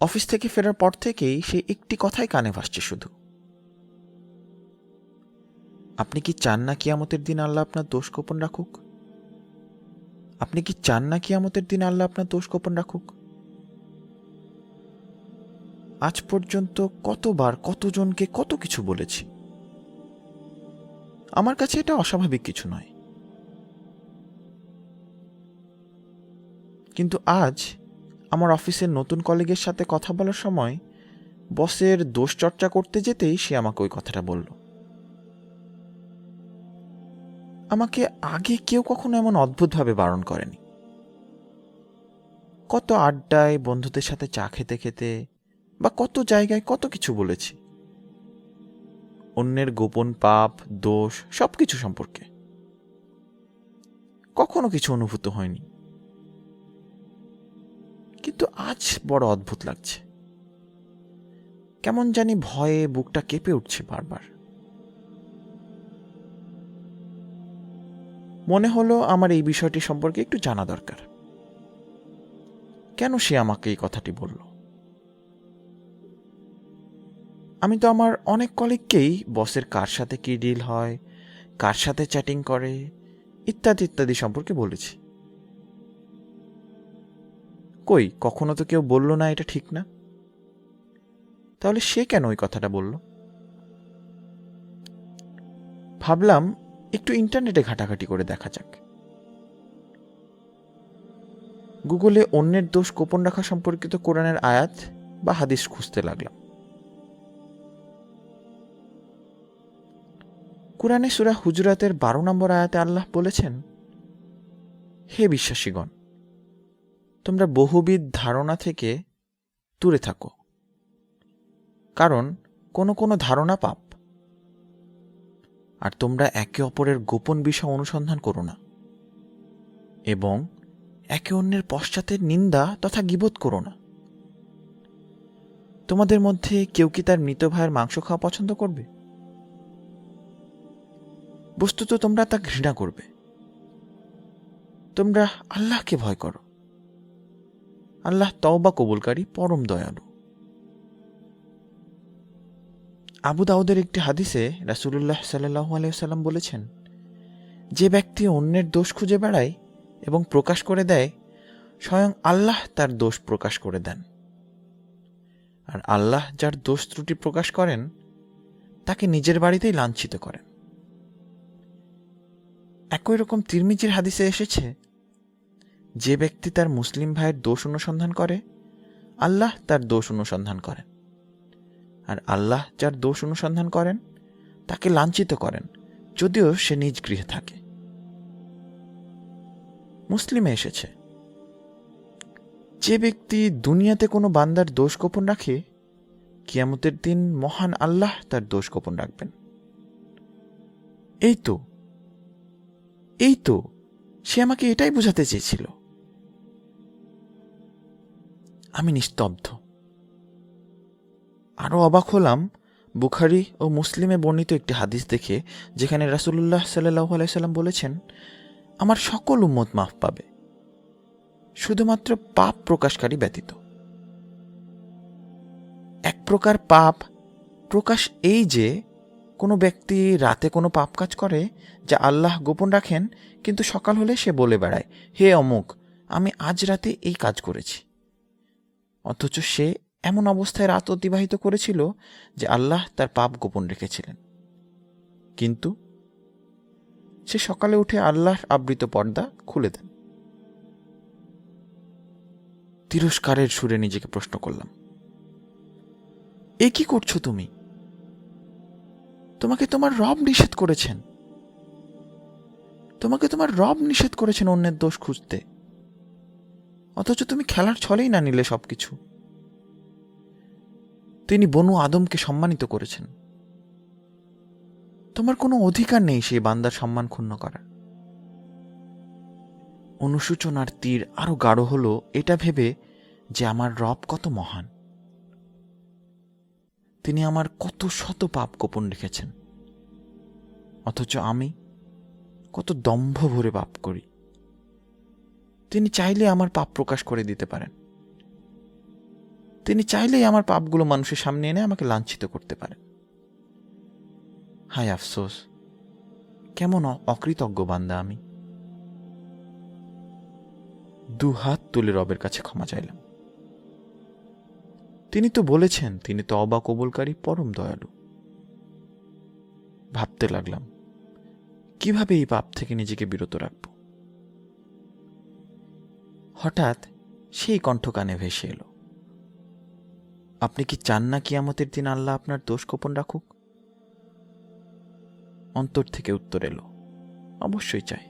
Office থেকে ফেরার পর থেকেই সে একটি কথাই কানে ভাসছে শুধু, আপনি কি চান না কিয়ামতের দিন আল্লাহ আপনার দোষ গোপন রাখুক? আপনি কি চান না কিয়ামতের দিন আল্লাহ আপনার দোষ গোপন রাখুক? আজ পর্যন্ত কতবার কতজনকে কত কিছু বলেছি। আমার কাছে এটা অস্বাভাবিক কিছু নয়, কিন্তু আজ আমার অফিসের নতুন কলিগের সাথে কথা বলার সময় বসের দোষ চর্চা করতে যেতেই সে আমাকে ওই কথাটা বলল। আমাকে আগে কেউ কখনো এমন অদ্ভুতভাবে বারণ করেনি। কত আড্ডায় বন্ধুদের সাথে চা খেতে খেতে বা কত জায়গায় কত কিছু বলেছি অন্যের গোপন পাপ দোষ সবকিছু সম্পর্কে, কখনো কিছু অনুভূত হয়নি। কিন্তু আজ বড় অদ্ভুত লাগছে, কেমন জানি ভয়ে বুকটা কেঁপে উঠছে বারবার। মনে হলো আমার এই বিষয়টি সম্পর্কে একটু জানা দরকার। কেন সে আমাকে এই কথাটি বলল? আমি তো আমার অনেক কলিগকেই বসের কার সাথে কি ডিল হয়, কার সাথে চ্যাটিং করে ইত্যাদি ইত্যাদি সম্পর্কে বলেছি। কই কখনো তো কেউ বলল না এটা ঠিক না। তাহলে সে কেন ওই কথাটা বলল? ভাবলাম একটু ইন্টারনেটে ঘাটাঘাটি করে দেখা যাক। গুগলে অন্যের দোষ গোপন রাখা সম্পর্কিত কোরআনের আয়াত বা হাদিস খুঁজতে লাগলাম। কোরআনে সূরা হুজুরাতের 12 নম্বর আয়াতে আল্লাহ বলেছেন, হে বিশ্বাসীগণ, তোমরা বহুবিধ ধারণা থেকে দূরে থাকো, কারণ কোনো কোনো ধারণা পাপ, আর তোমরা একে অপরের গোপন বিষয় অনুসন্ধান করো না, এবং একে অন্যের পশ্চাতের নিন্দা তথা গীবত করো না। তোমাদের মধ্যে কেউ কি তার মৃত ভাইয়ের মাংস খাওয়া পছন্দ করবে? বস্তুত তোমরা তা ঘৃণা করবে। তোমরা আল্লাহকে ভয় করো, আল্লাহ তওবা কবুলকারী পরম দয়ালু। আবু দাউদের একটি হাদিসে রাসূলুল্লাহ সাল্লাল্লাহু আলাইহি ওয়াসাল্লাম বলেছেন, যে ব্যক্তি অন্যের দোষ খুঁজে বেড়ায় এবং প্রকাশ করে দেয়, স্বয়ং আল্লাহ তার দোষ প্রকাশ করে দেন, আর আল্লাহ যার দোষ ত্রুটি প্রকাশ করেন তাকে নিজের বাড়িতেই লাঞ্ছিত করেন। একই রকম তিরমিজির হাদিসে এসেছে, যে ব্যক্তি তার মুসলিম ভাইয়ের দোষ অনুসন্ধান করে, আল্লাহ তার দোষ অনুসন্ধান করেন, আর আল্লাহ যার দোষ অনুসন্ধান করেন তাকে লাঞ্ছিত করেন, যদিও সে নিজ গৃহে থাকে। মুসলিমে এসেছে, যে ব্যক্তি দুনিয়াতে কোনো বান্দার দোষ গোপন রাখে, কিয়ামতের দিন মহান আল্লাহ তার দোষ গোপন রাখবেন। এই তো সে আমাকে এটাই বোঝাতে চেয়েছিল। আমি নিস্তব্ধ। আরো অবাক হলাম বুখারী ও মুসলিমে বর্ণিত একটি হাদিস দেখে, যেখানে রাসূলুল্লাহ সাল্লাল্লাহু আলাইহি সাল্লাম বলেছেন, আমার সকল উম্মত মাফ পাবে, শুধুমাত্র পাপ প্রকাশকারী ব্যতীত। এক প্রকার পাপ প্রকাশ এই যে, কোনো ব্যক্তি রাতে কোনো পাপ কাজ করে যা আল্লাহ গোপন রাখেন, কিন্তু সকাল হলে সে বলে বেড়ায়, হে অমুক, আমি আজ রাতে এই কাজ করেছি, অথচ সে এমন অবস্থায় রাত অতিবাহিত করেছিল যে আল্লাহ তার পাপ গোপন রেখেছিলেন। কিন্তু সে সকালে উঠে আল্লাহর আবৃত পর্দা খুলে দেন। তিরস্কারের সুরে নিজেকে প্রশ্ন করলাম, এ কি করছো তুমি? তোমাকে তোমার রব নিষেধ করেছেন, অন্যের দোষ খুঁজতে, অথচ তুমি খেলার ছলেই না নিলে সবকিছু। তিনি বনু আদমকে সম্মানিত করেছেন, তোমার কোনো অধিকার নেই সেই বান্দার সম্মান ক্ষুণ্ণ করার। অনুশোচনার তীর আরো গাঢ় হলো এটা ভেবে যে আমার রব কত মহান। তিনি আমার কত শত পাপ গোপন রেখেছেন, অথচ আমি কত দম্ভ ভরে পাপ করি। তিনি চাইলে আমার পাপ প্রকাশ করে দিতে পারেন, তিনি চাইলেই আমার পাপগুলো মানুষের সামনে এনে আমাকে লাঞ্ছিত করতে পারেন। হায় আফসোস, কেমন অকৃতজ্ঞ বান্দা আমি। দুহাত তুলে রবের কাছে ক্ষমা চাইলাম। তিনি তো বলেছেন তিনি তওবা কবুলকারী পরম দয়ালু। ভাবতে লাগলাম কিভাবে এই পাপ থেকে নিজেকে বিরত রাখব। হঠাৎ সেই কণ্ঠ কানে ভেসে এলো, আপনি কি চান না কিয়ামতের দিন আল্লাহ আপনার দোষ গোপন রাখুক? অন্তর থেকে উত্তর এলো, অবশ্যই চাই।